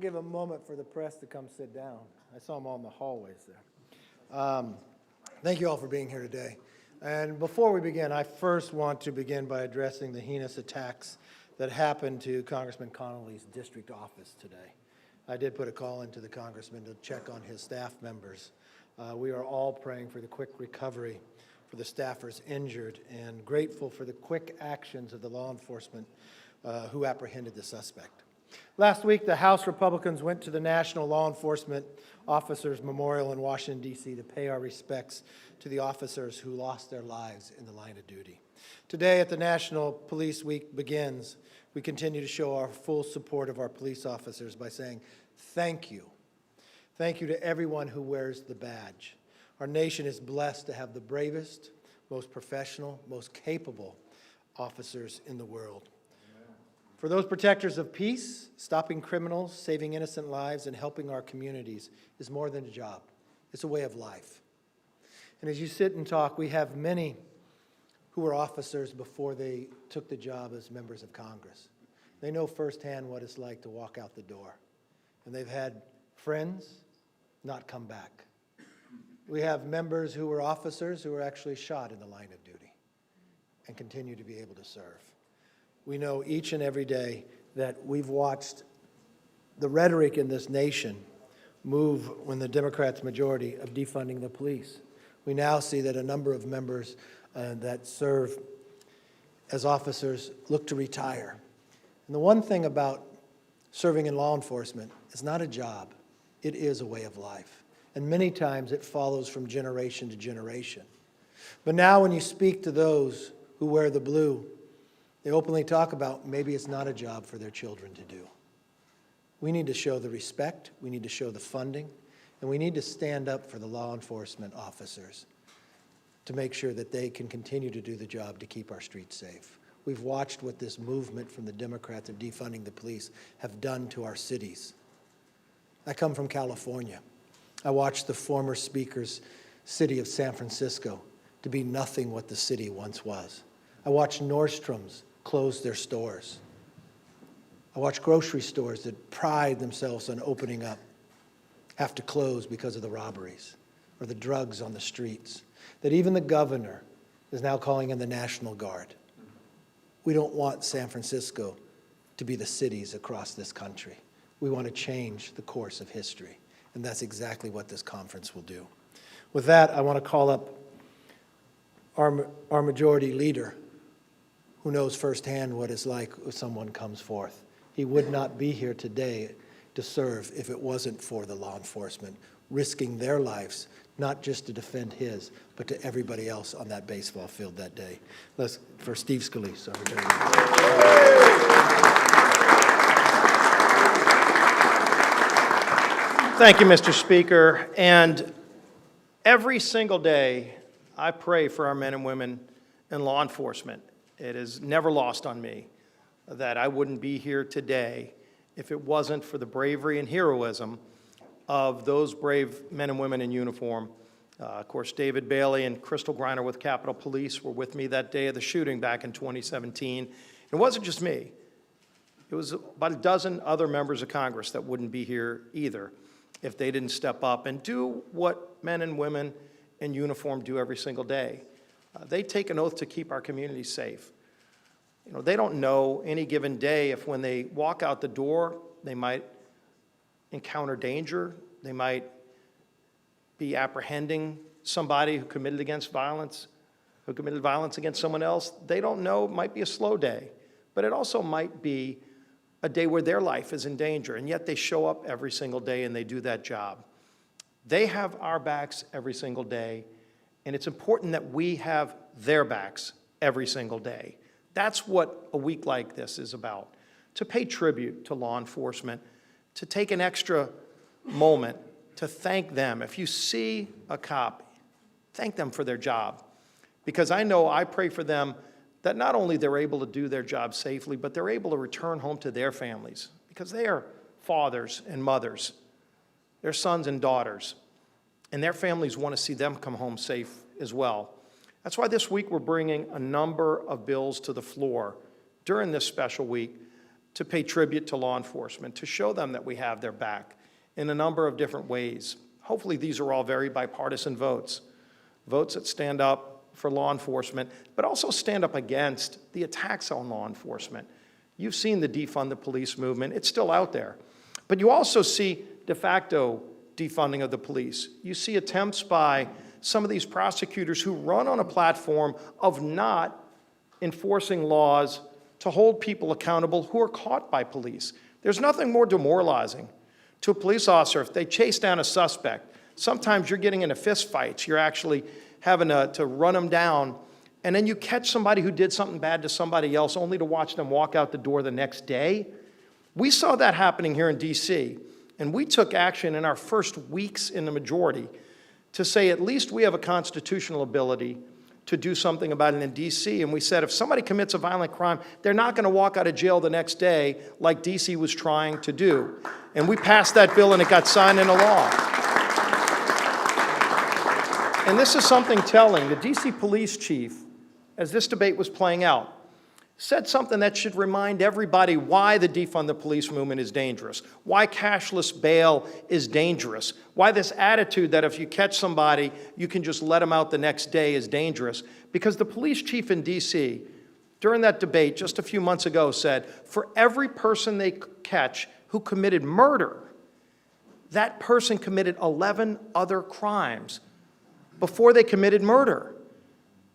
give a moment for the press to come sit down. I saw them all in the hallways there. Thank you all for being here today. And before we begin, I first want to begin by addressing the heinous attacks that happened to Congressman Connolly's district office today. I did put a call into the congressman to check on his staff members. We are all praying for the quick recovery for the staffers injured and grateful for the quick actions of the law enforcement who apprehended the suspect. Last week, the House Republicans went to the National Law Enforcement Officers Memorial in Washington, D.C. to pay our respects to the officers who lost their lives in the line of duty. Today, at the National Police Week begins, we continue to show our full support of our police officers by saying thank you. Thank you to everyone who wears the badge. Our nation is blessed to have the bravest, most professional, most capable officers in the world. For those protectors of peace, stopping criminals, saving innocent lives, and helping our communities is more than a job. It's a way of life. And as you sit and talk, we have many who were officers before they took the job as members of Congress. They know firsthand what it's like to walk out the door. And they've had friends not come back. We have members who were officers who were actually shot in the line of duty and continue to be able to serve. We know each and every day that we've watched the rhetoric in this nation move when the Democrats' majority of defunding the police. We now see that a number of members that serve as officers look to retire. And the one thing about serving in law enforcement is not a job, it is a way of life. And many times it follows from generation to generation. But now when you speak to those who wear the blue, they openly talk about maybe it's not a job for their children to do. We need to show the respect, we need to show the funding, and we need to stand up for the law enforcement officers to make sure that they can continue to do the job to keep our streets safe. We've watched what this movement from the Democrats of defunding the police have done to our cities. I come from California. I watched the former speaker's city of San Francisco to be nothing what the city once was. I watched Nordstrom's close their stores. I watch grocery stores that pride themselves on opening up have to close because of the robberies or the drugs on the streets, that even the governor is now calling in the National Guard. We don't want San Francisco to be the cities across this country. We want to change the course of history, and that's exactly what this conference will do. With that, I want to call up our majority leader, who knows firsthand what it's like if someone comes forth. He would not be here today to serve if it wasn't for the law enforcement, risking their lives, not just to defend his, but to everybody else on that baseball field that day. Let's, for Steve Scalise. Thank you, Mr. Speaker. And every single day, I pray for our men and women in law enforcement. It is never lost on me that I wouldn't be here today if it wasn't for the bravery and heroism of those brave men and women in uniform. Of course, David Bailey and Crystal Griner with Capitol Police were with me that day of the shooting back in 2017. It wasn't just me. It was about a dozen other members of Congress that wouldn't be here either if they didn't step up and do what men and women in uniform do every single day. They take an oath to keep our communities safe. You know, they don't know any given day if when they walk out the door, they might encounter danger, they might be apprehending somebody who committed violence against someone else. They don't know. It might be a slow day, but it also might be a day where their life is in danger, and yet they show up every single day and they do that job. They have our backs every single day, and it's important that we have their backs every single day. That's what a week like this is about, to pay tribute to law enforcement, to take an extra moment to thank them. If you see a cop, thank them for their job, because I know I pray for them that not only they're able to do their job safely, but they're able to return home to their families, because they are fathers and mothers, their sons and daughters, and their families want to see them come home safe as well. That's why this week we're bringing a number of bills to the floor during this special week to pay tribute to law enforcement, to show them that we have their back in a number of different ways. Hopefully these are all very bipartisan votes, votes that stand up for law enforcement, but also stand up against the attacks on law enforcement. You've seen the defund the police movement. It's still out there. But you also see de facto defunding of the police. You see attempts by some of these prosecutors who run on a platform of not enforcing laws to hold people accountable who are caught by police. There's nothing more demoralizing to a police officer if they chase down a suspect. Sometimes you're getting into fist fights. You're actually having to run them down, and then you catch somebody who did something bad to somebody else only to watch them walk out the door the next day. We saw that happening here in D.C., and we took action in our first weeks in the majority to say at least we have a constitutional ability to do something about it in D.C. And we said if somebody commits a violent crime, they're not going to walk out of jail the next day like D.C. was trying to do. And we passed that bill and it got signed into law. And this is something telling. The D.C. police chief, as this debate was playing out, said something that should remind everybody why the defund the police movement is dangerous, why cashless bail is dangerous, why this attitude that if you catch somebody, you can just let them out the next day is dangerous. Because the police chief in D.C., during that debate just a few months ago, said, for every person they catch who committed murder, that person committed 11 other crimes before they committed murder.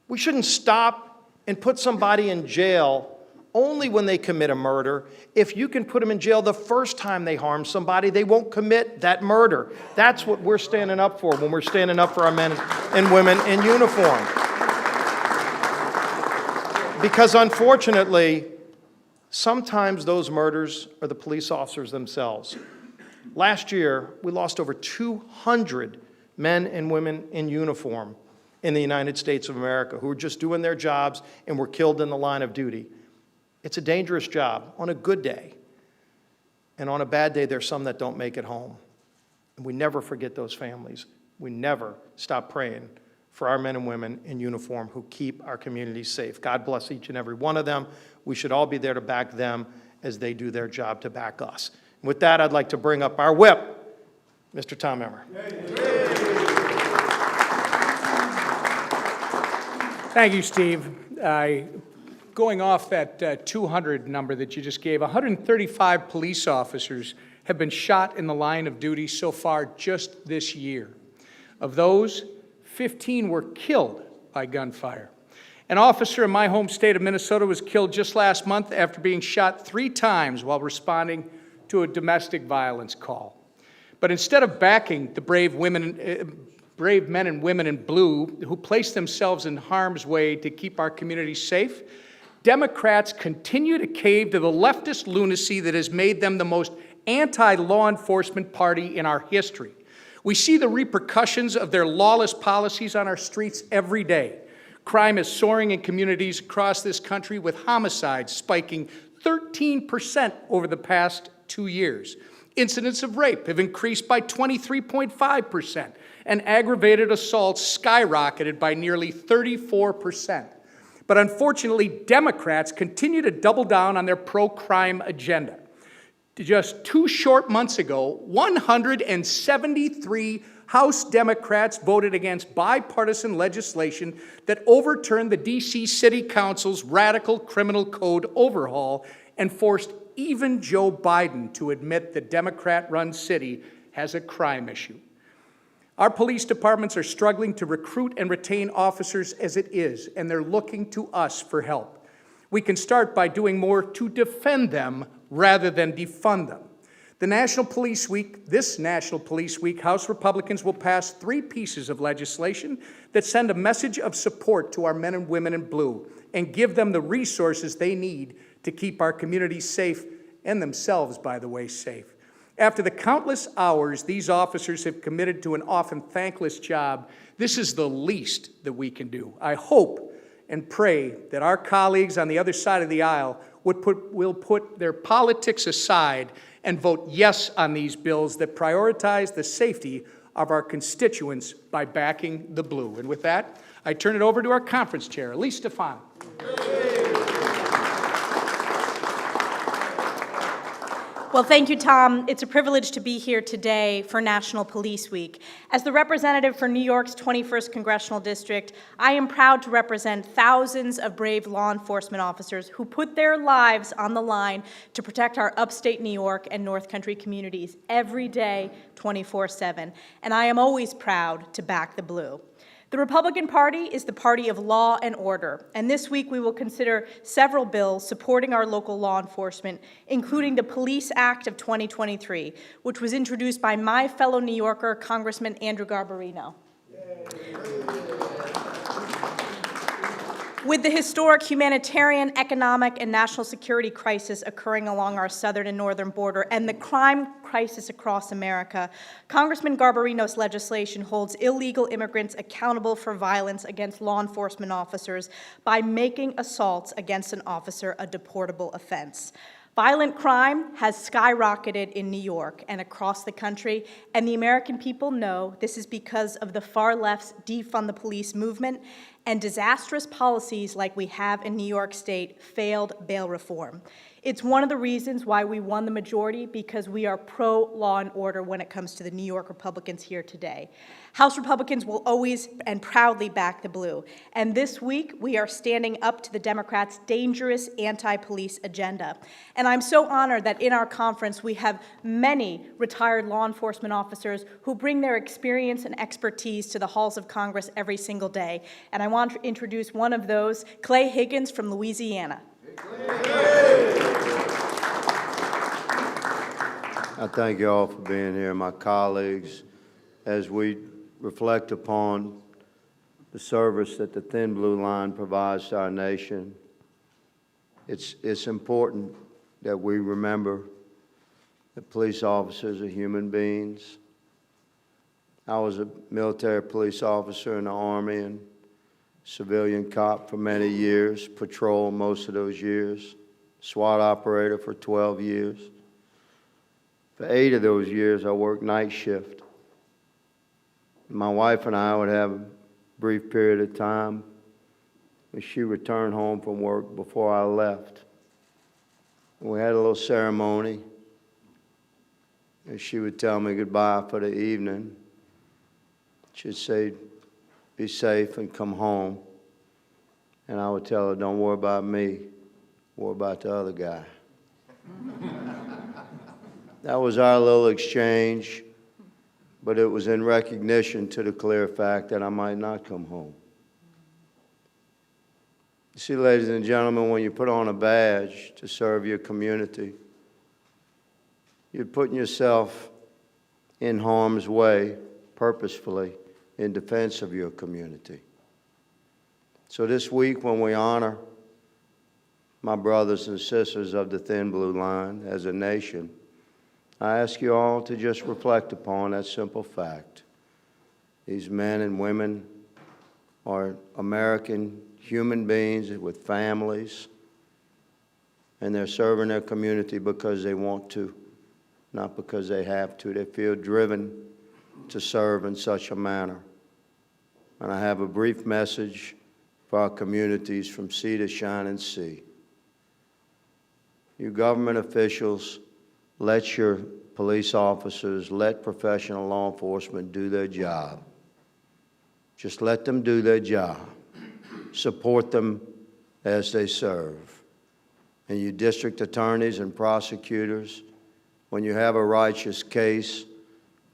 We shouldn't stop and put somebody in jail only when they commit a murder. If you can put them in jail the first time they harm somebody, they won't commit that murder. That's what we're standing up for when we're standing up for our men and women in uniform. Because unfortunately, sometimes those murders are the police officers themselves. Last year, we lost over 200 men and women in uniform in the United States of America who were just doing their jobs and were killed in the line of duty. It's a dangerous job on a good day. And on a bad day, there's some that don't make it home. And we never forget those families. We never stop praying for our men and women in uniform who keep our communities safe. God bless each and every one of them. We should all be there to back them as they do their job to back us. And with that, I'd like to bring up our whip, Mr. Tom Emmer. Thank you, Steve. Going off that 200 number that you just gave, 135 police officers have been shot in the line of duty so far just this year. Of those, 15 were killed by gunfire. An officer in my home state of Minnesota was killed just last month after being shot 3 times while responding to a domestic violence call. But instead of backing the brave men and women in blue who place themselves in harm's way to keep our communities safe, Democrats continue to cave to the leftist lunacy that has made them the most anti-law enforcement party in our history. We see the repercussions of their lawless policies on our streets every day. Crime is soaring in communities across this country, with homicides spiking 13% over the past 2 years. Incidents of rape have increased by 23.5%, and aggravated assaults skyrocketed by nearly 34%. But unfortunately, Democrats continue to double down on their pro-crime agenda. Just 2 short months ago, 173 House Democrats voted against bipartisan legislation that overturned the D.C. City Council's radical criminal code overhaul and forced even Joe Biden to admit the Democrat-run city has a crime issue. Our police departments are struggling to recruit and retain officers as it is, and they're looking to us for help. We can start by doing more to defend them rather than defund them. This National Police Week, House Republicans will pass 3 pieces of legislation that send a message of support to our men and women in blue and give them the resources they need to keep our communities safe, and themselves, by the way, safe. After the countless hours these officers have committed to an often thankless job, this is the least that we can do. I hope and pray that our colleagues on the other side of the aisle will put their politics aside and vote yes on these bills that prioritize the safety of our constituents by backing the blue. And with that, I turn it over to our conference chair, Elise Stefano. Well, thank you, Tom. It's a privilege to be here today for National Police Week. As the representative for New York's 21st Congressional District, I am proud to represent thousands of brave law enforcement officers who put their lives on the line to protect our upstate New York and North Country communities every day, 24/7. And I am always proud to back the blue. The Republican Party is the party of law and order, and this week we will consider several bills supporting our local law enforcement, including the Police Act of 2023, which was introduced by my fellow New Yorker, Congressman Andrew Garbarino. With the historic humanitarian, economic, and national security crisis occurring along our southern and northern border and the crime crisis across America, Congressman Garbarino's legislation holds illegal immigrants accountable for violence against law enforcement officers by making assaults against an officer a deportable offense. Violent crime has skyrocketed in New York and across the country, and the American people know this is because of the far left's defund the police movement and disastrous policies like we have in New York State, failed bail reform. It's one of the reasons why we won the majority, because we are pro-law and order when it comes to the New York Republicans here today. House Republicans will always and proudly back the blue. And this week, we are standing up to the Democrats' dangerous anti-police agenda. And I'm so honored that in our conference, we have many retired law enforcement officers who bring their experience and expertise to the halls of Congress every single day. And I want to introduce one of those, Clay Higgins from Louisiana. I thank you all for being here, my colleagues, as we reflect upon the service that the Thin Blue Line provides to our nation. It's important that we remember that police officers are human beings. I was a military police officer in the Army and civilian cop for many years, patrol most of those years, SWAT operator for 12 years. For 8 of those years, I worked night shift. My wife and I would have a brief period of time when she returned home from work before I left. We had a little ceremony, and she would tell me goodbye for the evening. She'd say, "Be safe and come home." And I would tell her, "Don't worry about me, worry about the other guy." That was our little exchange, but it was in recognition to the clear fact that I might not come home. You see, ladies and gentlemen, when you put on a badge to serve your community, you're putting yourself in harm's way purposefully in defense of your community. So this week, when we honor my brothers and sisters of the Thin Blue Line as a nation, I ask you all to just reflect upon that simple fact. These men and women are American human beings with families, and they're serving their community because they want to, not because they have to. They feel driven to serve in such a manner. And I have a brief message for our communities from sea to shining sea. You government officials, let your police officers, let professional law enforcement do their job. Just let them do their job. Support them as they serve. And you district attorneys and prosecutors, when you have a righteous case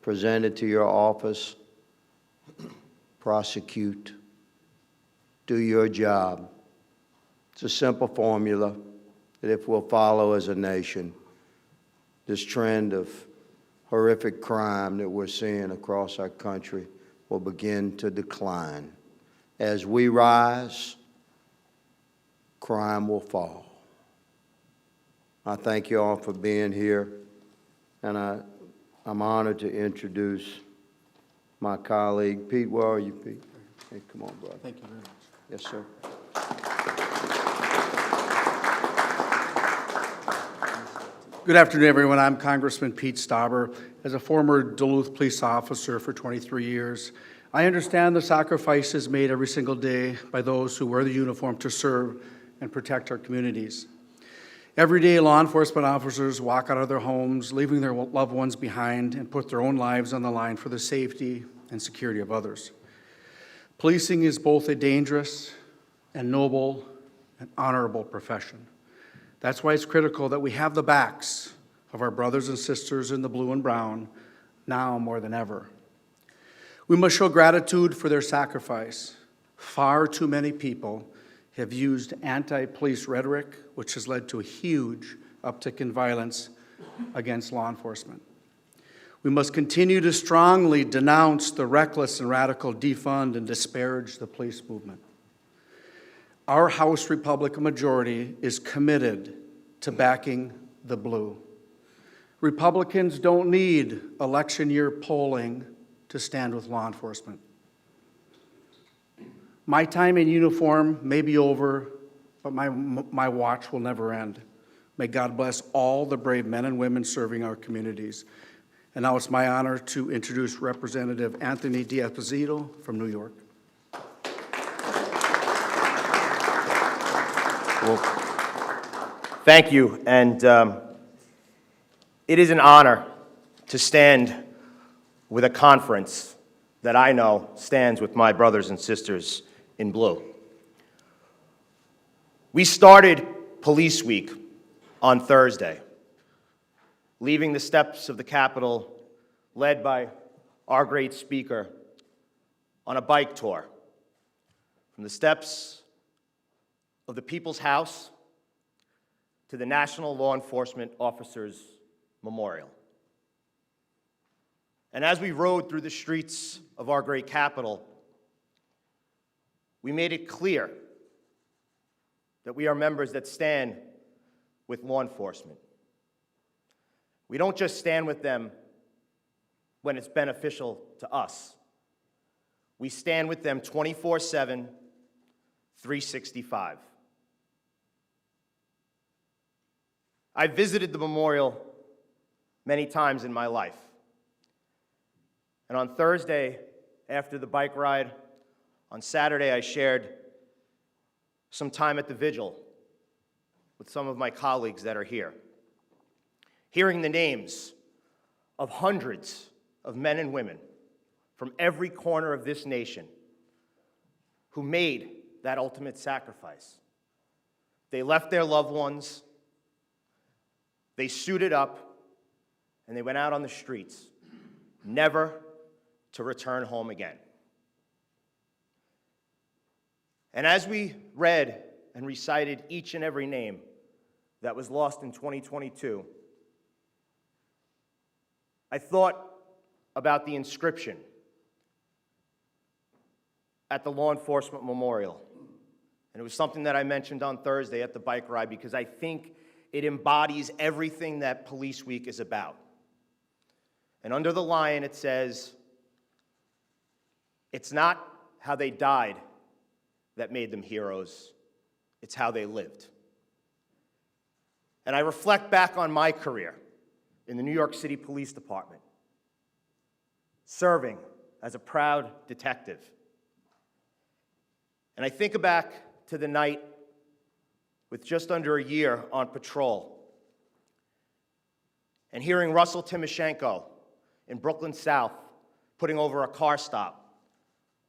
presented to your office, prosecute. Do your job. It's a simple formula that if we'll follow as a nation, this trend of horrific crime that we're seeing across our country will begin to decline. As we rise, crime will fall. I thank you all for being here, and I'm honored to introduce my colleague, Pete. Where are you, Pete? Hey, come on, brother. Thank you very much. Yes, sir. Good afternoon, everyone. I'm Congressman Pete Stauber. As a former Duluth police officer for 23 years, I understand the sacrifices made every single day by those who wear the uniform to serve and protect our communities. Every day, law enforcement officers walk out of their homes, leaving their loved ones behind, and put their own lives on the line for the safety and security of others. Policing is both a dangerous and noble and honorable profession. That's why it's critical that we have the backs of our brothers and sisters in the blue and brown now more than ever. We must show gratitude for their sacrifice. Far too many people have used anti-police rhetoric, which has led to a huge uptick in violence against law enforcement. We must continue to strongly denounce the reckless and radical defund and disparage the police movement. Our House Republican majority is committed to backing the blue. Republicans don't need election year polling to stand with law enforcement. My time in uniform may be over, but my watch will never end. May God bless all the brave men and women serving our communities. And now it's my honor to introduce Representative Anthony D'Esposito from New York. Well, thank you, and it is an honor to stand with a conference that I know stands with my brothers and sisters in blue. We started Police Week on Thursday, leaving the steps of the Capitol, led by our great speaker, on a bike tour from the steps of the People's House to the National Law Enforcement Officers Memorial. And as we rode through the streets of our great capital, we made it clear that we are members that stand with law enforcement. We don't just stand with them when it's beneficial to us. We stand with them 24/7, 365. I visited the memorial many times in my life. And on Thursday, after the bike ride, on Saturday, I shared some time at the vigil with some of my colleagues that are here. Hearing the names of hundreds of men and women from every corner of this nation who made that ultimate sacrifice. They left their loved ones, they suited up, and they went out on the streets, never to return home again. And as we read and recited each and every name that was lost in 2022, I thought about the inscription at the law enforcement memorial. And it was something that I mentioned on Thursday at the bike ride because I think it embodies everything that Police Week is about. And under the lion it says, "It's not how they died that made them heroes, it's how they lived." And I reflect back on my career in the New York City Police Department, serving as a proud detective. And I think back to the night with just under a year on patrol and hearing Russell Timoshenko in Brooklyn South putting over a car stop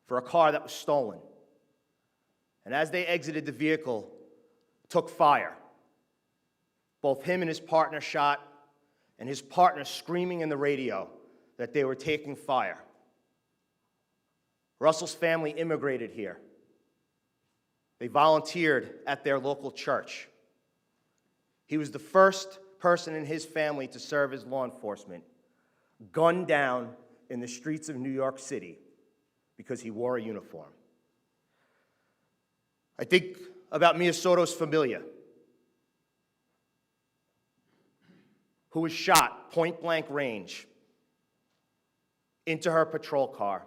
for a car that was stolen. And as they exited the vehicle, took fire. Both him and his partner shot, and his partner screaming in the radio that they were taking fire. Russell's family immigrated here. They volunteered at their local church. He was the first person in his family to serve as law enforcement, gunned down in the streets of New York City because he wore a uniform. I think about Mia Soto's familia, who was shot point-blank range into her patrol car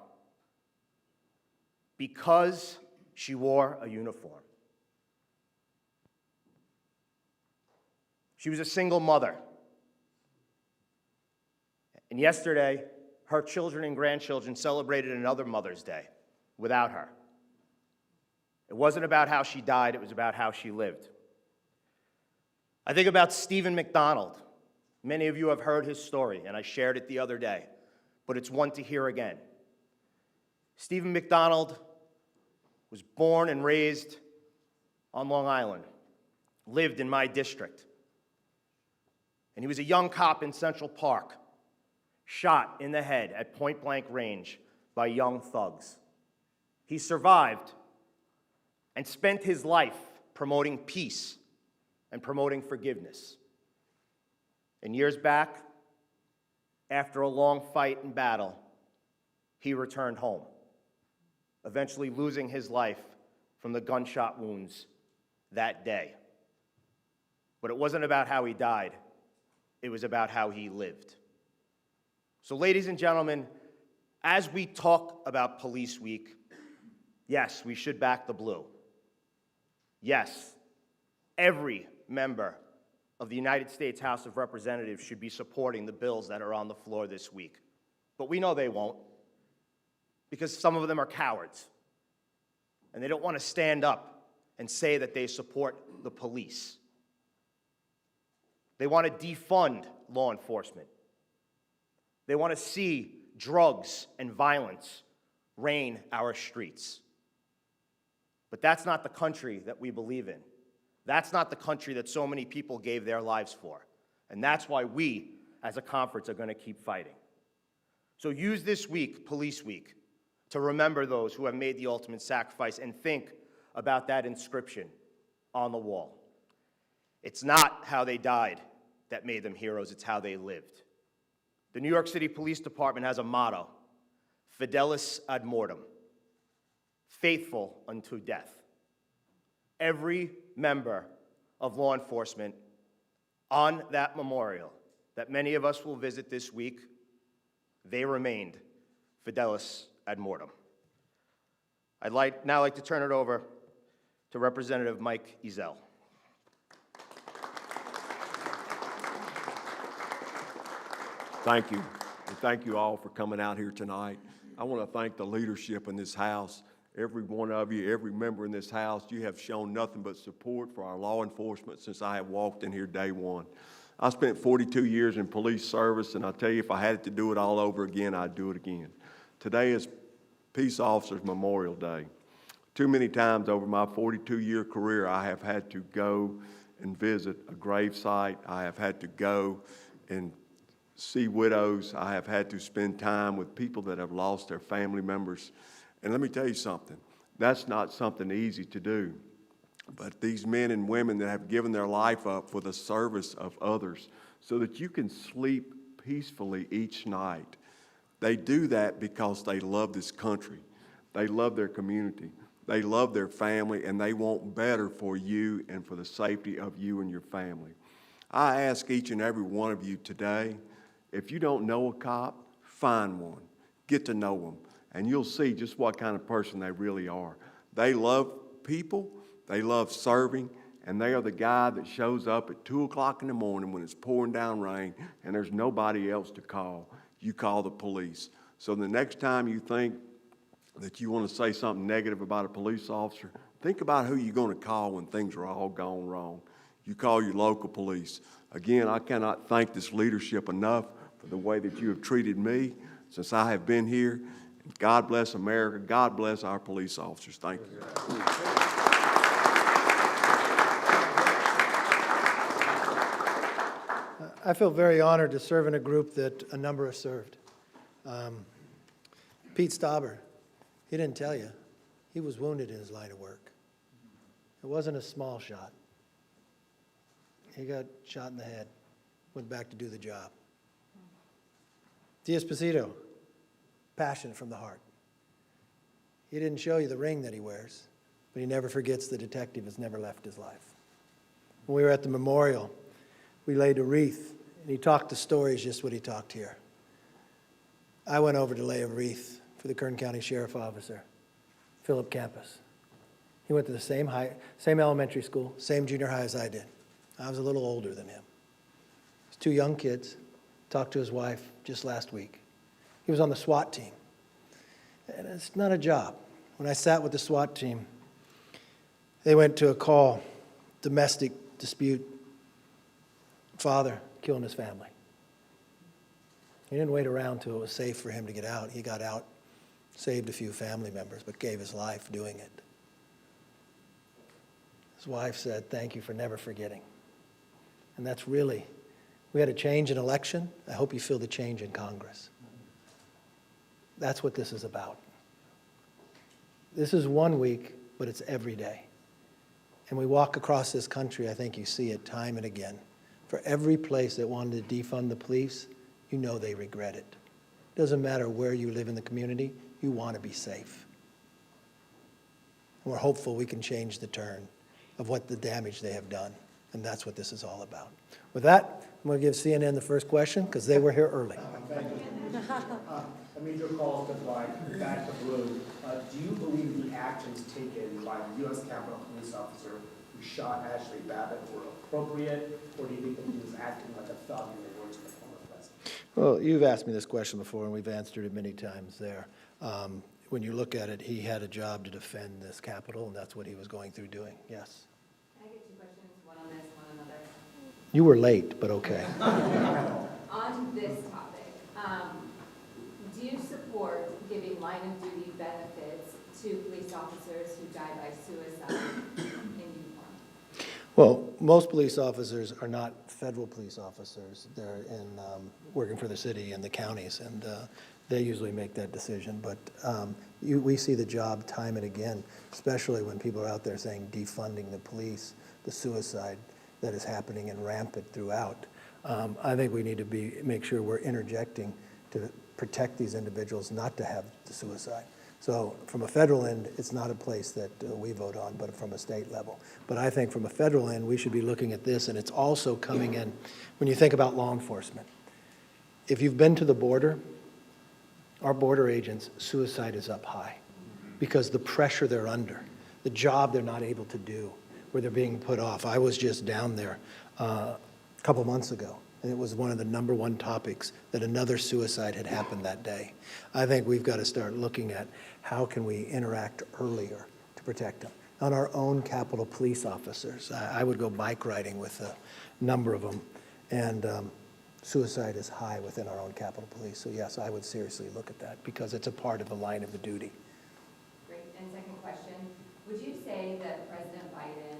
because she wore a uniform. She was a single mother. And yesterday, her children and grandchildren celebrated another Mother's Day without her. It wasn't about how she died, it was about how she lived. I think about Stephen McDonald. Many of you have heard his story, and I shared it the other day, but it's one to hear again. Stephen McDonald was born and raised on Long Island, lived in my district. And he was a young cop in Central Park, shot in the head at point-blank range by young thugs. He survived and spent his life promoting peace and promoting forgiveness. And years back, after a long fight and battle, he returned home, eventually losing his life from the gunshot wounds that day. But it wasn't about how he died, it was about how he lived. So, ladies and gentlemen, as we talk about Police Week, yes, we should back the blue. Yes, every member of the United States House of Representatives should be supporting the bills that are on the floor this week. But we know they won't, because some of them are cowards, and they don't want to stand up and say that they support the police. They want to defund law enforcement. They want to see drugs and violence reign our streets. But that's not the country that we believe in. That's not the country that so many people gave their lives for. And that's why we, as a conference, are going to keep fighting. So use this week, Police Week, to remember those who have made the ultimate sacrifice and think about that inscription on the wall. It's not how they died that made them heroes, it's how they lived. The New York City Police Department has a motto, Fidelis ad mortem, faithful unto death. Every member of law enforcement on that memorial that many of us will visit this week, they remained Fidelis ad mortem. I'd now like to turn it over to Representative Mike Ezell. Thank you, and thank you all for coming out here tonight. I want to thank the leadership in this House. Every one of you, every member in this House, you have shown nothing but support for our law enforcement since I have walked in here day one. I spent 42 years in police service, and I tell you, if I had to do it all over again, I'd do it again. Today is Peace Officers Memorial Day. Too many times over my 42-year career, I have had to go and visit a grave site. I have had to go and see widows. I have had to spend time with people that have lost their family members. And let me tell you something, that's not something easy to do. But these men and women that have given their life up for the service of others so that you can sleep peacefully each night, they do that because they love this country. They love their community. They love their family, and they want better for you and for the safety of you and your family. I ask each and every one of you today, if you don't know a cop, find one. Get to know them, and you'll see just what kind of person they really are. They love people, they love serving, and they are the guy that shows up at 2 o'clock in the morning when it's pouring down rain and there's nobody else to call. You call the police. So the next time you think that you want to say something negative about a police officer, think about who you're going to call when things are all gone wrong. You call your local police. Again, I cannot thank this leadership enough for the way that you have treated me since I have been here. God bless America. God bless our police officers. Thank you. I feel very honored to serve in a group that a number have served. Pete Stauber, he didn't tell you, he was wounded in his line of work. It wasn't a small shot. He got shot in the head, went back to do the job. D'Esposito, passion from the heart. He didn't show you the ring that he wears, but he never forgets the detective has never left his life. When we were at the memorial, we laid a wreath, and he talked the stories just what he talked here. I went over to lay a wreath for the Kern County Sheriff Officer, Philip Campus. He went to the same elementary school, same junior high as I did. I was a little older than him. He's 2 young kids, talked to his wife just last week. He was on the SWAT team. And it's not a job. When I sat with the SWAT team, they went to a call, domestic dispute. father killing his family. He didn't wait around till it was safe for him to get out. He got out, saved a few family members, but gave his life doing it. His wife said, "Thank you for never forgetting." And that's really, we had a change in election. I hope you feel the change in Congress. That's what this is about. This is 1 week, but it's every day. And we walk across this country, I think you see it time and again. For every place that wanted to defund the police, you know they regret it. Doesn't matter where you live in the community, you want to be safe. And we're hopeful we can change the turn of what the damage they have done. And that's what this is all about. With that, I'm going to give CNN the first question because they were here early. I made your call to provide back to Blue. Do you believe the actions taken by the U.S. Capitol Police officer who shot Ashley Babbitt were appropriate, or do you think that he was acting like a thug in the words of the former president? Well, you've asked me this question before, and we've answered it many times there. When you look at it, he had a job to defend this Capitol, and that's what he was going through doing. Yes. Can I get two questions, one on this, one on another? You were late, but okay. On this topic, do you support giving line of duty benefits to police officers who die by suicide in uniform? Well, most police officers are not federal police officers. They're working for the city and the counties, and they usually make that decision. But we see the job time and again, especially when people are out there saying defunding the police, the suicide that is happening and rampant throughout. I think we need to make sure we're interjecting to protect these individuals not to have the suicide. So from a federal end, it's not a place that we vote on, but from a state level. But I think from a federal end, we should be looking at this, and it's also coming in when you think about law enforcement. If you've been to the border, our border agents, suicide is up high because the pressure they're under, the job they're not able to do, where they're being put off. I was just down there a couple months ago, and it was one of the #1 topics that another suicide had happened that day. I think we've got to start looking at how can we interact earlier to protect them. On our own Capitol Police officers, I would go bike riding with a number of them, and suicide is high within our own Capitol Police. So yes, I would seriously look at that because it's a part of the line of the duty. Great. And second question, would you say that President Biden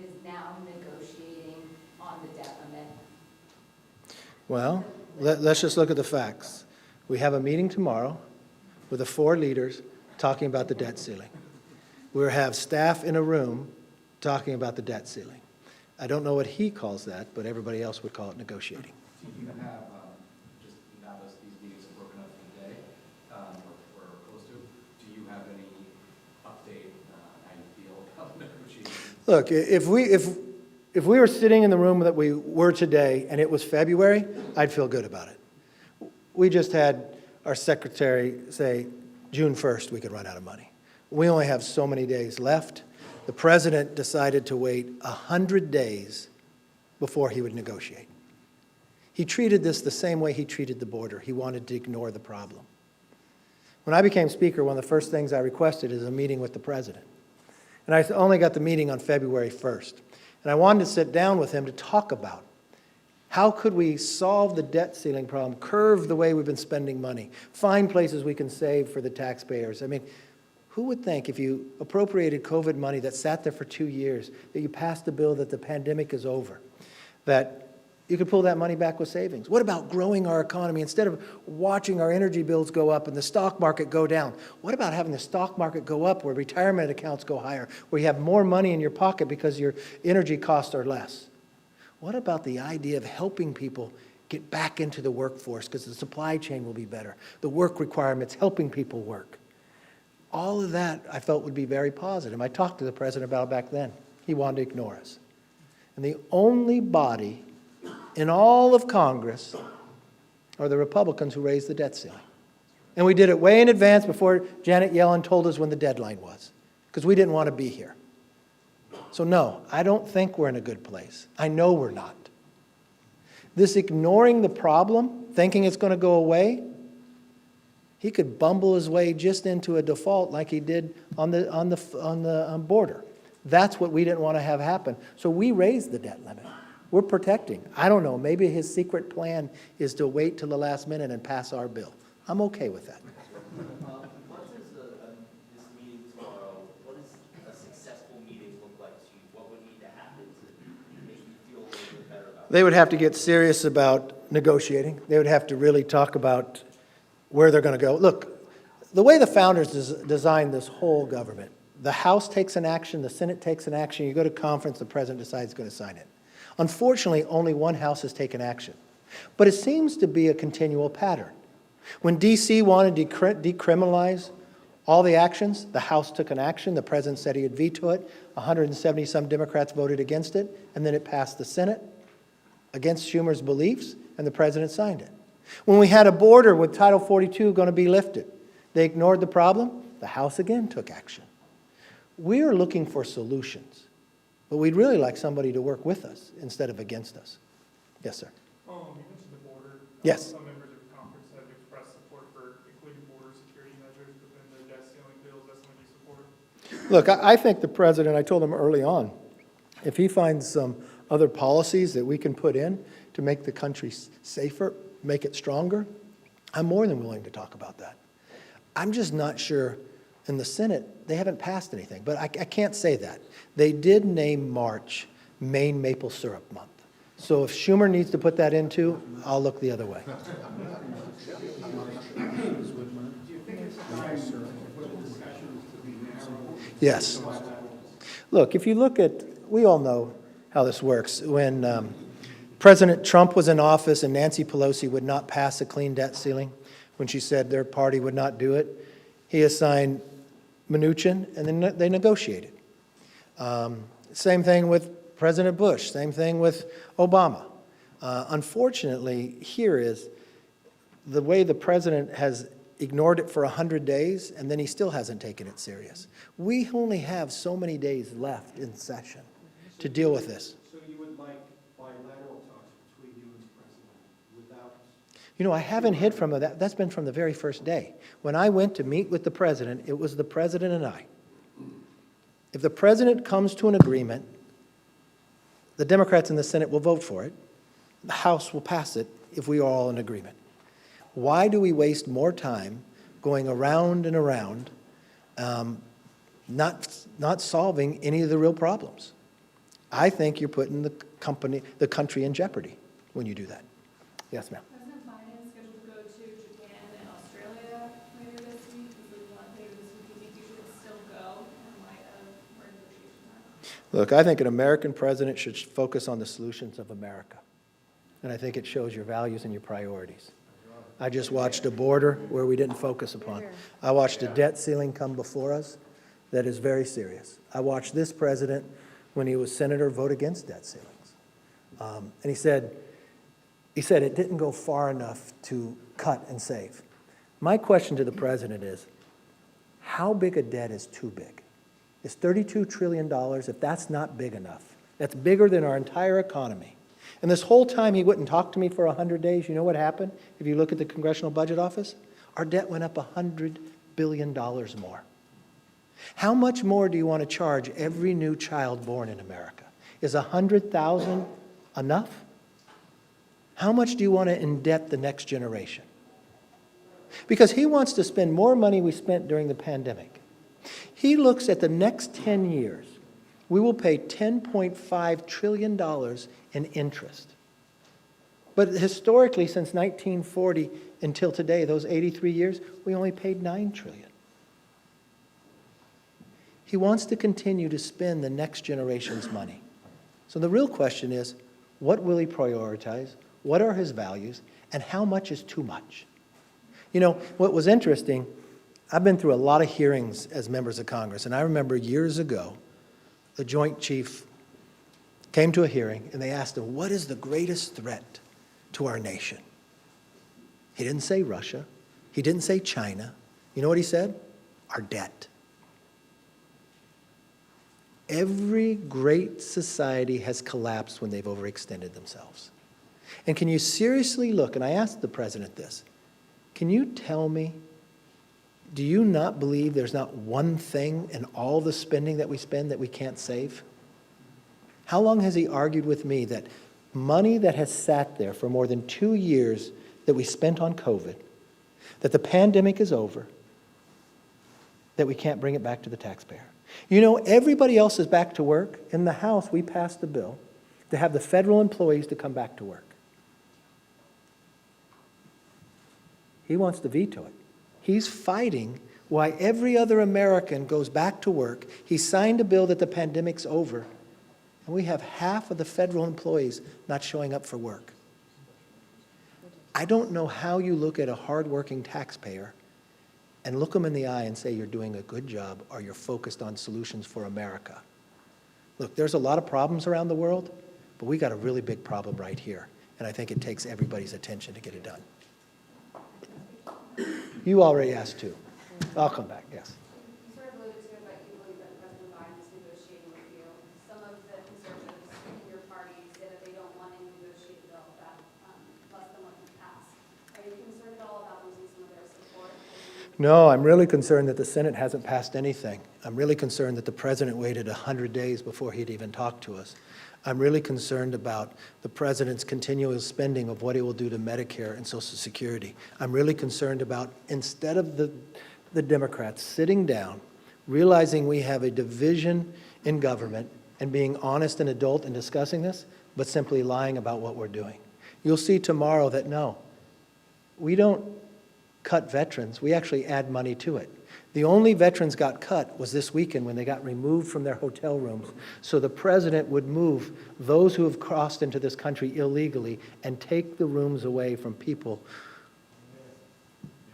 is now negotiating on the debt limit? Well, let's just look at the facts. We have a meeting tomorrow with the 4 leaders talking about the debt ceiling. We'll have staff in a room talking about the debt ceiling. I don't know what he calls that, but everybody else would call it negotiating. Do you have, just now that these meetings are broken up for the day, or close to, do you have any update how you feel about negotiations? Look, if we were sitting in the room that we were today and it was February, I'd feel good about it. We just had our secretary say June 1st we could run out of money. We only have so many days left. The president decided to wait 100 days before he would negotiate. He treated this the same way he treated the border. He wanted to ignore the problem. When I became Speaker, one of the first things I requested is a meeting with the president. And I only got the meeting on February 1st. And I wanted to sit down with him to talk about how could we solve the debt ceiling problem, curve the way we've been spending money, find places we can save for the taxpayers. I mean, who would think if you appropriated COVID money that sat there for 2 years, that you passed a bill that the pandemic is over, that you could pull that money back with savings? What about growing our economy? Instead of watching our energy bills go up and the stock market go down, what about having the stock market go up where retirement accounts go higher, where you have more money in your pocket because your energy costs are less? What about the idea of helping people get back into the workforce because the supply chain will be better, the work requirements, helping people work? All of that I felt would be very positive. I talked to the president about it back then. He wanted to ignore us. And the only body in all of Congress are the Republicans who raised the debt ceiling. And we did it way in advance before Janet Yellen told us when the deadline was, because we didn't want to be here. So no, I don't think we're in a good place. I know we're not. This ignoring the problem, thinking it's going to go away, he could bumble his way just into a default like he did on the border. That's what we didn't want to have happen. So we raised the debt limit. We're protecting. I don't know, maybe his secret plan is to wait till the last minute and pass our bill. I'm okay with that. What does this meeting tomorrow, what does a successful meeting look like to you? What would need to happen to make you feel a little bit better about it? They would have to get serious about negotiating. They would have to really talk about where they're going to go. Look, the way the founders designed this whole government, the House takes an action, the Senate takes an action, you go to conference, the president decides he's going to sign it. Unfortunately, only one house has taken action. But it seems to be a continual pattern. When D.C. wanted to decriminalize all the actions, the House took an action, the president said he'd veto it, 170-some Democrats voted against it, and then it passed the Senate against Schumer's beliefs, and the president signed it. When we had a border with Title 42 going to be lifted, they ignored the problem, the House again took action. We are looking for solutions, but we'd really like somebody to work with us instead of against us. Yes, sir. You mentioned the border. Yes. Some members of the conference have expressed support for including border security measures within the debt ceiling bills. That's something you support? Look, I think the president, I told him early on, if he finds some other policies that we can put in to make the country safer, make it stronger, I'm more than willing to talk about that. I'm just not sure. In the Senate, they haven't passed anything, but I can't say that. They did name March Maine Maple Syrup Month. So if Schumer needs to put that into, I'll look the other way. Yes. Look, if you look at, we all know how this works. When President Trump was in office and Nancy Pelosi would not pass a clean debt ceiling, when she said their party would not do it, he assigned Mnuchin, and then they negotiated. Same thing with President Bush, same thing with Obama. Unfortunately, here is the way the president has ignored it for 100 days, and then he still hasn't taken it serious. We only have so many days left in session to deal with this. So you would like bilateral talks between you and the president without... You know, I haven't hid from that. That's been from the very first day. When I went to meet with the president, it was the president and I. If the president comes to an agreement, the Democrats in the Senate will vote for it. The House will pass it if we are all in agreement. Why do we waste more time going around and around, not solving any of the real problems? I think you're putting the country in jeopardy when you do that. Yes, ma'am. President Biden is scheduled to go to Japan and Australia later this week, including one later this week. Do you think you should still go in light of where negotiations are? Look, I think an American president should focus on the solutions of America. And I think it shows your values and your priorities. I just watched a border where we didn't focus upon. I watched a debt ceiling come before us that is very serious. I watched this president, when he was senator, vote against debt ceilings. And he said it didn't go far enough to cut and save. My question to the president is, how big a debt is too big? Is $32 trillion, if that's not big enough, that's bigger than our entire economy. And this whole time he wouldn't talk to me for 100 days, you know what happened? If you look at the Congressional Budget Office, our debt went up $100 billion more. How much more do you want to charge every new child born in America? Is $100,000 enough? How much do you want to indebt the next generation? Because he wants to spend more money we spent during the pandemic. He looks at the next 10 years. We will pay $10.5 trillion in interest. But historically, since 1940 until today, those 83 years, we only paid $9 trillion. He wants to continue to spend the next generation's money. So the real question is, what will he prioritize? What are his values? And how much is too much? You know, what was interesting, I've been through a lot of hearings as members of Congress, and I remember years ago, the Joint Chief came to a hearing, and they asked him, what is the greatest threat to our nation? He didn't say Russia. He didn't say China. You know what he said? Our debt. Every great society has collapsed when they've overextended themselves. And can you seriously look, and I asked the president this, can you tell me, do you not believe there's not one thing in all the spending that we spend that we can't save? How long has he argued with me that money that has sat there for more than 2 years that we spent on COVID, that the pandemic is over, that we can't bring it back to the taxpayer. You know, everybody else is back to work. In the House, we passed a bill to have the federal employees to come back to work. He wants to veto it. He's fighting why every other American goes back to work. He signed a bill that the pandemic's over, and we have half of the federal employees not showing up for work. I don't know how you look at a hardworking taxpayer and look them in the eye and say you're doing a good job or you're focused on solutions for America. Look, there's a lot of problems around the world, but we got a really big problem right here, and I think it takes everybody's attention to get it done. You already asked too. I'll come back, yes. You sort of alluded to it, but you believe that President Biden is negotiating with you. Some of the conservatives in your party say that they don't want to negotiate a bill that less than what you passed. Are you concerned at all about losing some of their support? No, I'm really concerned that the Senate hasn't passed anything. I'm really concerned that the president waited 100 days before he'd even talk to us. I'm really concerned about the president's continual spending of what he will do to Medicare and Social Security. I'm really concerned about, instead of the Democrats sitting down, realizing we have a division in government and being honest and adult in discussing this, but simply lying about what we're doing. You'll see tomorrow that no, we don't cut veterans, we actually add money to it. The only veterans got cut was this weekend when they got removed from their hotel rooms. So the president would move those who have crossed into this country illegally and take the rooms away from people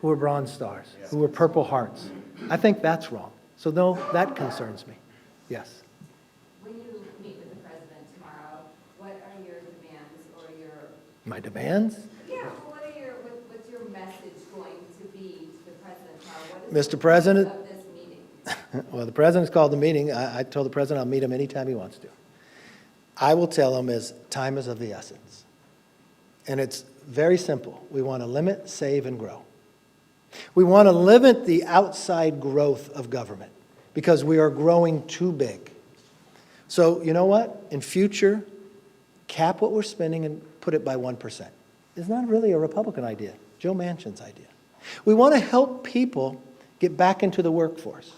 who are Bronze Stars, who are Purple Hearts. I think that's wrong. So no, that concerns me. Yes. When you meet with the president tomorrow, what are your demands or your... My demands? Yeah, what's your message going to be to the president tomorrow? What is Mr. President, of this meeting? well, the president's called the meeting. I told the president I'll meet him anytime he wants to. I will tell him is time is of the essence. And it's very simple. We want to limit, save, and grow. We want to limit the outside growth of government because we are growing too big. So you know what? In future, cap what we're spending and put it by 1%. It's not really a Republican idea. Joe Manchin's idea. We want to help people get back into the workforce.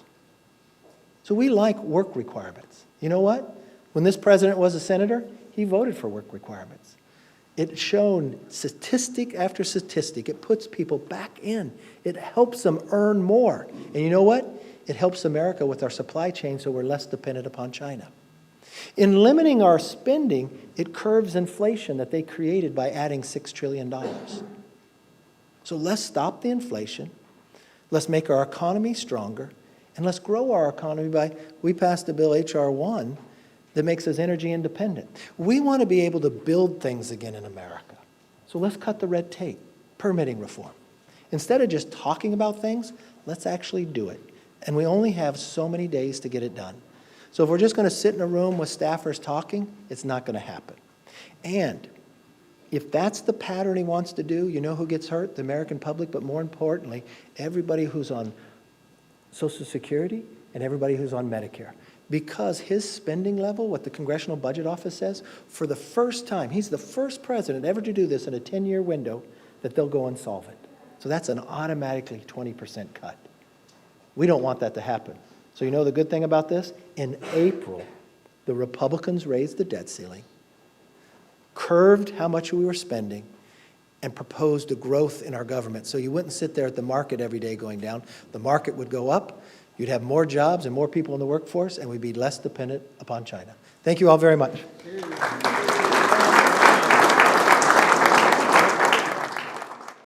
So we like work requirements. You know what? When this president was a senator, he voted for work requirements. It's shown statistic after statistic. It puts people back in. It helps them earn more. And you know what? It helps America with our supply chain so we're less dependent upon China. In limiting our spending, it curbs inflation that they created by adding $6 trillion. So let's stop the inflation. Let's make our economy stronger. And let's grow our economy by, we passed a bill, H.R. 1, that makes us energy independent. We want to be able to build things again in America. So let's cut the red tape, permitting reform. Instead of just talking about things, let's actually do it. And we only have so many days to get it done. So if we're just going to sit in a room with staffers talking, it's not going to happen. And if that's the pattern he wants to do, you know who gets hurt? The American public, but more importantly, everybody who's on Social Security and everybody who's on Medicare. Because his spending level, what the Congressional Budget Office says, for the first time, he's the first president ever to do this in a 10-year window, that they'll go insolvent. So that's an automatically 20% cut. We don't want that to happen. So you know the good thing about this? In April, the Republicans raised the debt ceiling, curved how much we were spending, and proposed a growth in our government. So you wouldn't sit there at the market every day going down. The market would go up. You'd have more jobs and more people in the workforce, and we'd be less dependent upon China. Thank you all very much.